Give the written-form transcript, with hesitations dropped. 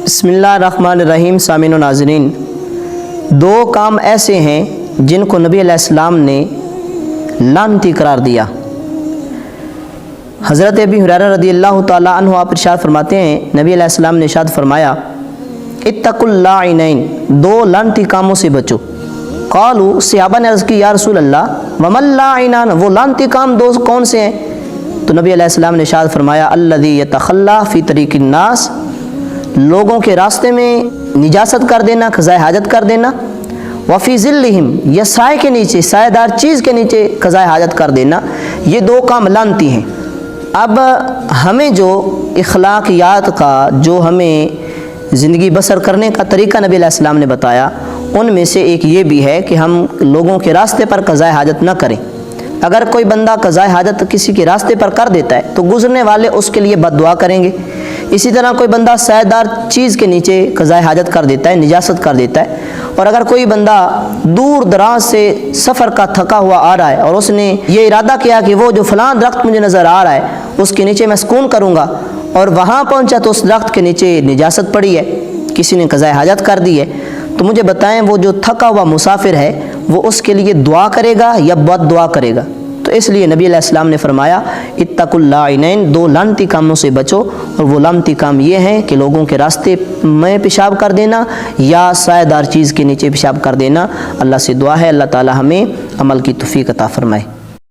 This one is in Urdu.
بسم اللہ الرحمن الرحیم۔ سامعین و ناظرین، دو کام ایسے ہیں جن کو نبی علیہ السلام نے لعنتی قرار دیا۔ حضرت ابی ہریرہ رضی اللہ تعالیٰ عنہ آپ ارشاد فرماتے ہیں، نبی علیہ السلام نے ارشاد فرمایا، اتقوا اللاعنین، دو لعنتی کاموں سے بچو۔ قالوا، صحابہ نے عرض کی، یا رسول اللہ وما اللاعنان، وہ لعنتی کام دو کون سے ہیں؟ تو نبی علیہ السلام نے ارشاد فرمایا، الذی یتخلی فی طریق الناس، لوگوں کے راستے میں نجاست کر دینا، قضائے حاجت کر دینا، وفی ظلہم، یا سائے کے نیچے، سائے دار چیز کے نیچے قضائے حاجت کر دینا، یہ دو کام لعنتی ہیں۔ اب ہمیں جو اخلاقیات کا، جو ہمیں زندگی بسر کرنے کا طریقہ نبی علیہ السلام نے بتایا، ان میں سے ایک یہ بھی ہے کہ ہم لوگوں کے راستے پر قضائے حاجت نہ کریں۔ اگر کوئی بندہ قضائے حاجت کسی کے راستے پر کر دیتا ہے تو گزرنے والے اس کے لیے بد دعا کریں گے۔ اسی طرح کوئی بندہ سائے دار چیز کے نیچے قضائے حاجت کر دیتا ہے، نجاست کر دیتا ہے، اور اگر کوئی بندہ دور دراز سے سفر کا تھکا ہوا آ رہا ہے اور اس نے یہ ارادہ کیا کہ وہ جو فلاں درخت مجھے نظر آ رہا ہے اس کے نیچے میں سکون کروں گا، اور وہاں پہنچا تو اس درخت کے نیچے نجاست پڑی ہے، کسی نے قضائے حاجت کر دی ہے، تو مجھے بتائیں وہ جو تھکا ہوا مسافر ہے وہ اس کے لیے دعا کرے گا یا بد دعا کرے گا؟ تو اس لیے نبی علیہ السلام نے فرمایا، اتقوا اللاعنین، دو لعنتی کاموں سے بچو، اور وہ لعنتی کام یہ ہیں کہ لوگوں کے راستے میں پیشاب کر دینا یا سائے دار چیز کے نیچے پیشاب کر دینا۔ اللہ سے دعا ہے اللہ تعالی ہمیں عمل کی توفیق عطا فرمائے۔